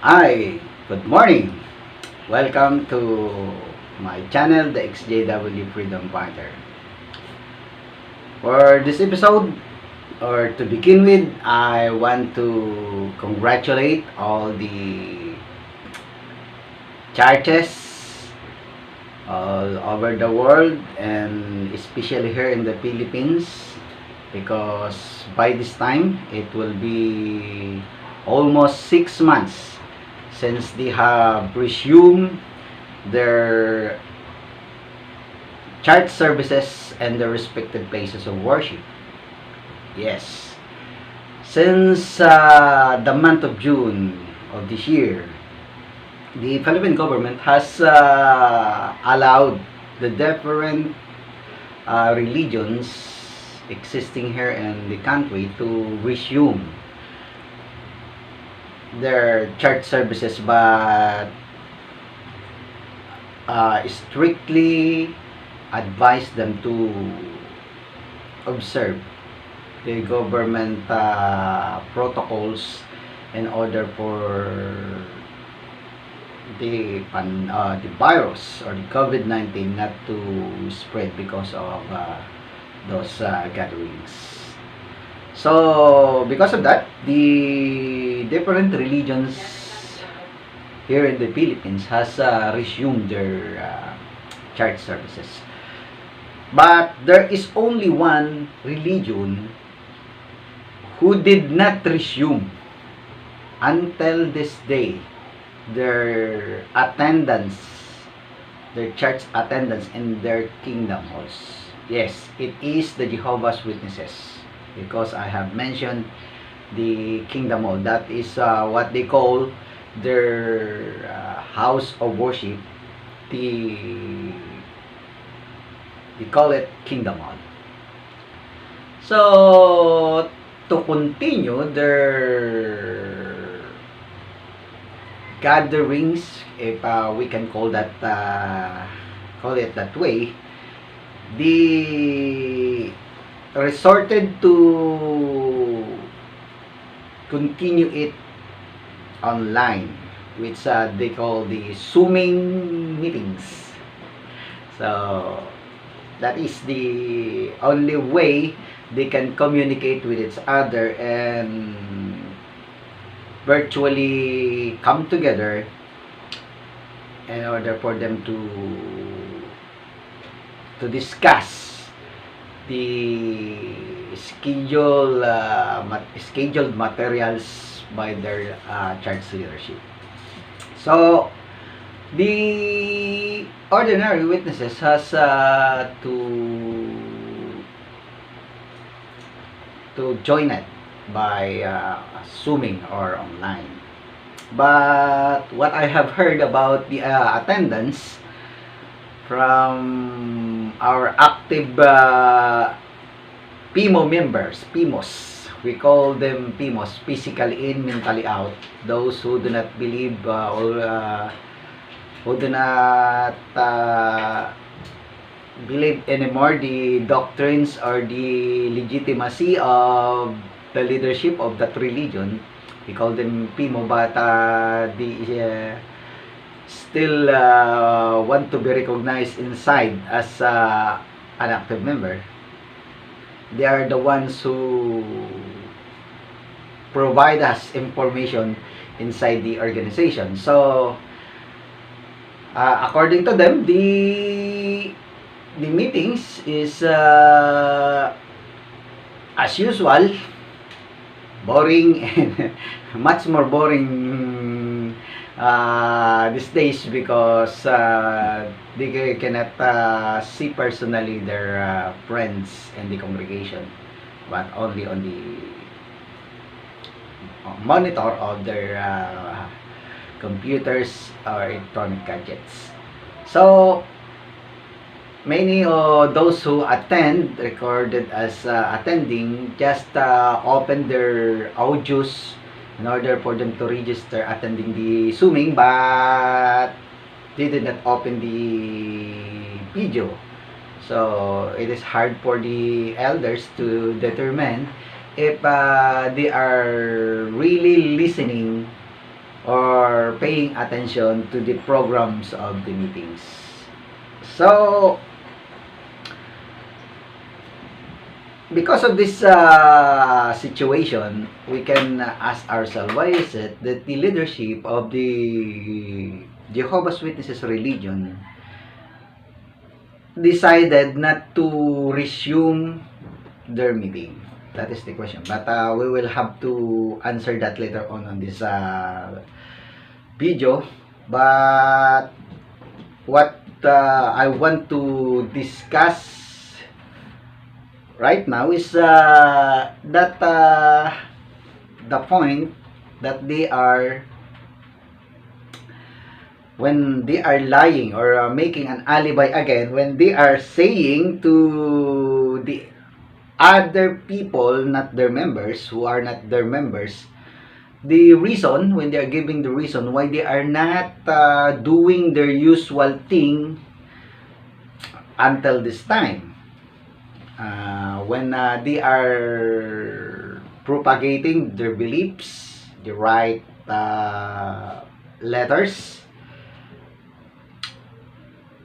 Hi, good morning. Welcome to my channel, the ExJW Freedom Fighter. For this episode, or to begin with, I want to congratulate all the churches all over the world and especially here in the Philippines, because by this time it will be almost 6 months since they have resumed their church services and their respective places of worship. Yes, since the month of June of this year, the Philippine government has allowed the different religions existing here in the country to resume their church services, but strictly advise them to observe the government protocols in order for the virus or the COVID-19 not to spread because of those gatherings. So because of that, the different religions here in the Philippines has resumed their church services. But there is only one religion who did not resume until this day their attendance, their church attendance in their kingdom halls. Yes, it is the Jehovah's Witnesses, because I have mentioned the kingdom hall. That is what they call their house of worship. They call it kingdom hall. So to continue their gatherings, if we can call it that way, they resorted to continue it online, which they call the Zooming meetings. So that is the only way they can communicate with each other and virtually come together in order for them to discuss the scheduled materials by their church leadership. So the ordinary witnesses has to join it by Zooming or online. But what I have heard about the attendance from our active PMO members, PMOs, we call them PMOs, physically in, mentally out, those who do not believe or who do not believe anymore the doctrines or the legitimacy of the leadership of that religion. We call them PMO, but they still want to be recognized inside as an active member. They are the ones who provide us information inside the organization. So according to them, the meetings is as usual boring and much more boring these days, because they cannot see personally their friends in the congregation, but only on the monitor of their computers or electronic gadgets. So many of those who attend, recorded as attending, just open their audios in order for them to register attending the Zooming, but they did not open the video. So it is hard for the elders to determine if they are really listening or paying attention to the programs of the meetings. So, because of this situation, we can ask ourselves, why is it that the leadership of the Jehovah's Witnesses religion decided not to resume their meeting? That is the question. But we will have to answer that later on this video. But what I want to discuss right now is that the point that they are, when they are lying or making an alibi again, when they are saying to the other people, not their members, who are not their members, the reason, when they are giving the reason why they are not doing their usual thing until this time, when they are propagating their beliefs, the right letters,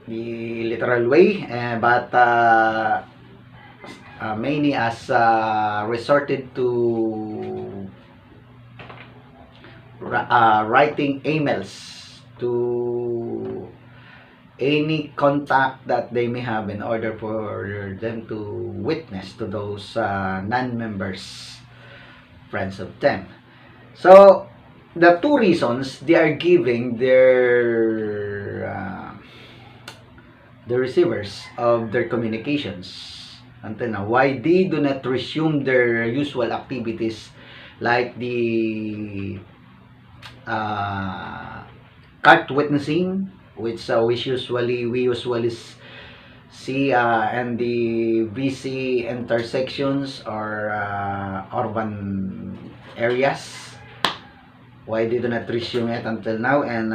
the literal way, but many as resorted to writing emails to any contact that they may have in order for them to witness to those non-members, friends of them. So, the two reasons they are giving their the receivers of their communications until now, why they do not resume their usual activities, like the cart witnessing, which we usually see in the busy intersections or urban areas. Why they do not resume it until now, and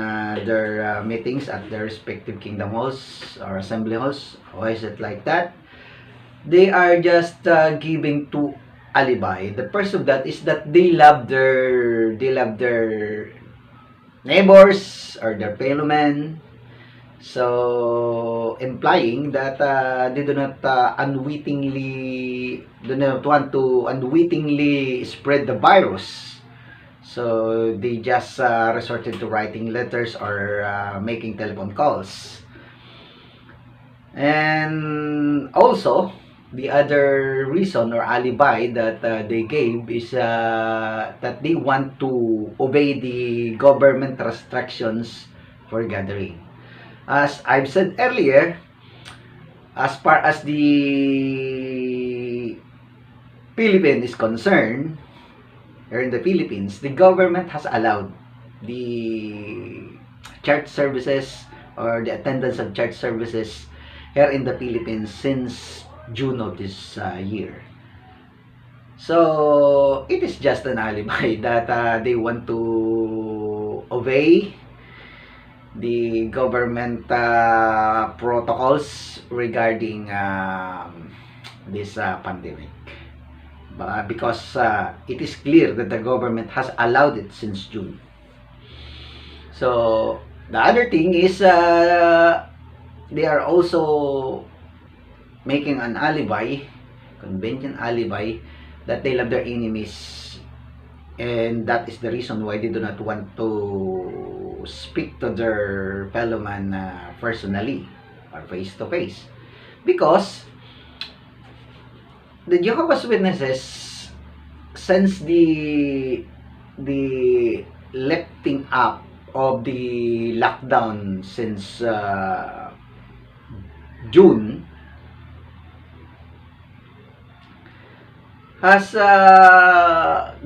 their meetings at their respective kingdom halls or assembly halls? Why is it like that? They are just giving two alibi. The first of that is that they love their neighbors or their fellow men. So, implying that they do not want to unwittingly spread the virus. So, they just resorted to writing letters or making telephone calls. And also, the other reason or alibi that they gave is that they want to obey the government restrictions for gathering. As I've said earlier, as far as the Philippines is concerned, or in the Philippines, the government has allowed the church services or the attendance of church services here in the Philippines since June of this year. So, it is just an alibi that they want to obey the government protocols regarding this pandemic. Because it is clear that the government has allowed it since June. So, the other thing is they are also making an alibi, convenient alibi, that they love their enemies, and that is the reason why they do not want to speak to their fellow man personally or face to face, because the Jehovah's Witnesses, since the lifting up of the lockdown since June, has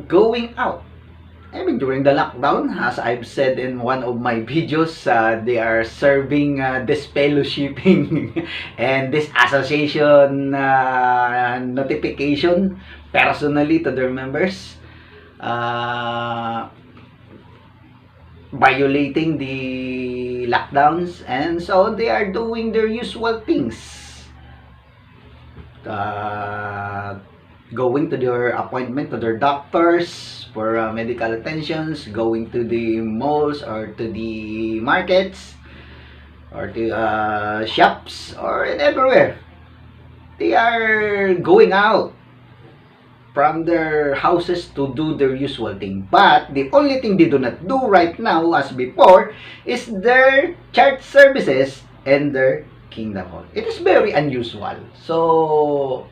going out. I mean, during the lockdown, as I've said in one of my videos, they are serving this fellowshipping and this association notification personally to their members, violating the lockdowns, and so they are doing their usual things. going to their appointment to their doctors for medical attentions, going to the malls or to the markets or to shops or in everywhere. They are going out from their houses to do their usual thing. But the only thing they do not do right now as before is their church services and their kingdom hall. It is very unusual. So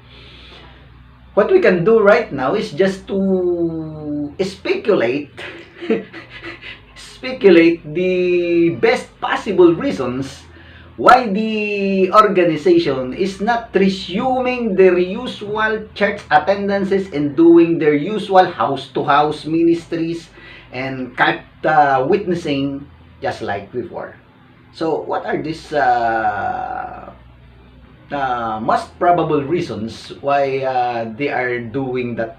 what we can do right now is just to speculate speculate the best possible reasons why the organization is not resuming their usual church attendances and doing their usual house-to-house ministries and cart witnessing just like before. So what are these most probable reasons why they are doing that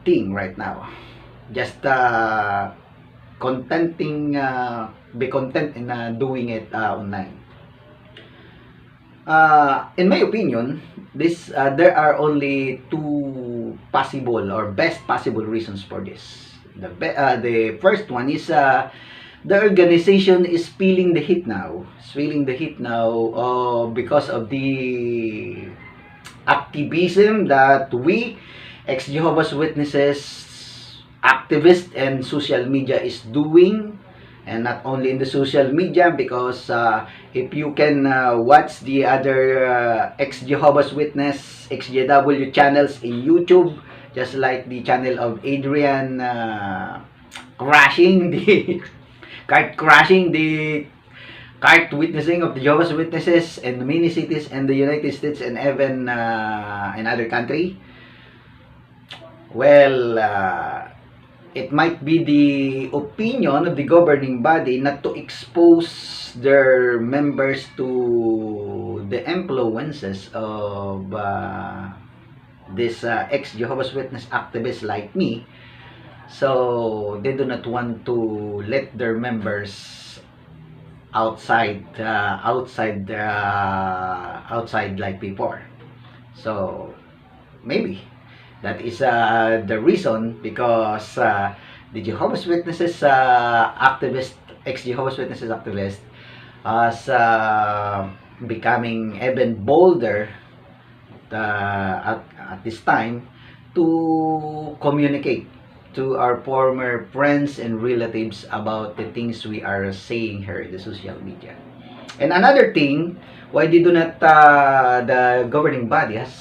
thing right now? Just be content in doing it online. In my opinion, there are only two possible or best possible reasons for this. The first one is the organization is feeling the heat now. It's feeling the heat now because of the activism that we, ex-Jehovah's Witnesses, activists, and social media is doing. And not only in the social media, because if you can watch the other ex-Jehovah's Witness, ExJW channels in YouTube, just like the channel of Adrian crashing the cart witnessing of the Jehovah's Witnesses in many cities in the United States and even in other country. Well, it might be the opinion of the governing body not to expose their members to the influences of this ex-Jehovah's Witness activists like me. So they do not want to let their members outside like before. So maybe that is the reason, because the Jehovah's Witnesses activist, ex-Jehovah's Witnesses activist, is becoming even bolder at this time to communicate to our former friends and relatives about the things we are saying here in the social media. And another thing, why they do not, the governing body has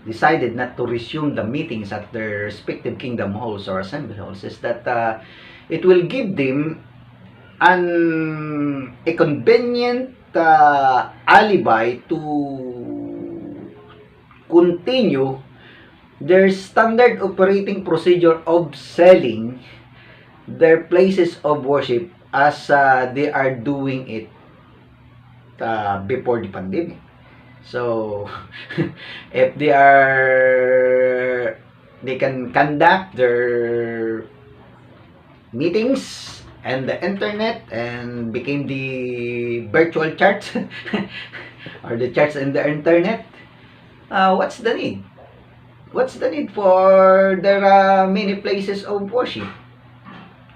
decided not to resume the meetings at their respective kingdom halls or assembly halls, is that it will give them a convenient alibi to continue their standard operating procedure of selling their places of worship as they are doing it before the pandemic. So if they can conduct their meetings and the internet and became the virtual church or the church and the internet, what's the need? What's the need for there are many places of worship?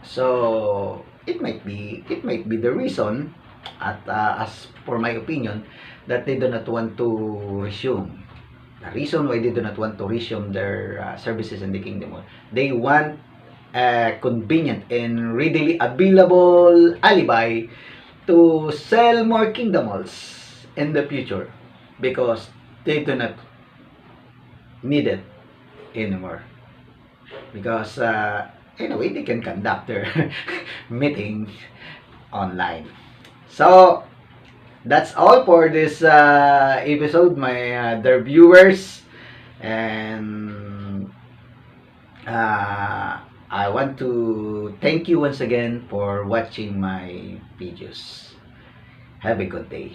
So it might be the reason, as for my opinion, that they do not want to resume. The reason why they do not want to resume their services in the kingdom, they want a convenient and readily available alibi to sell more kingdom halls in the future, because they do not need it anymore, because anyway they can conduct their meeting online. So that's all for this episode, my dear viewers, and I want to thank you once again for watching my videos. Have a good day.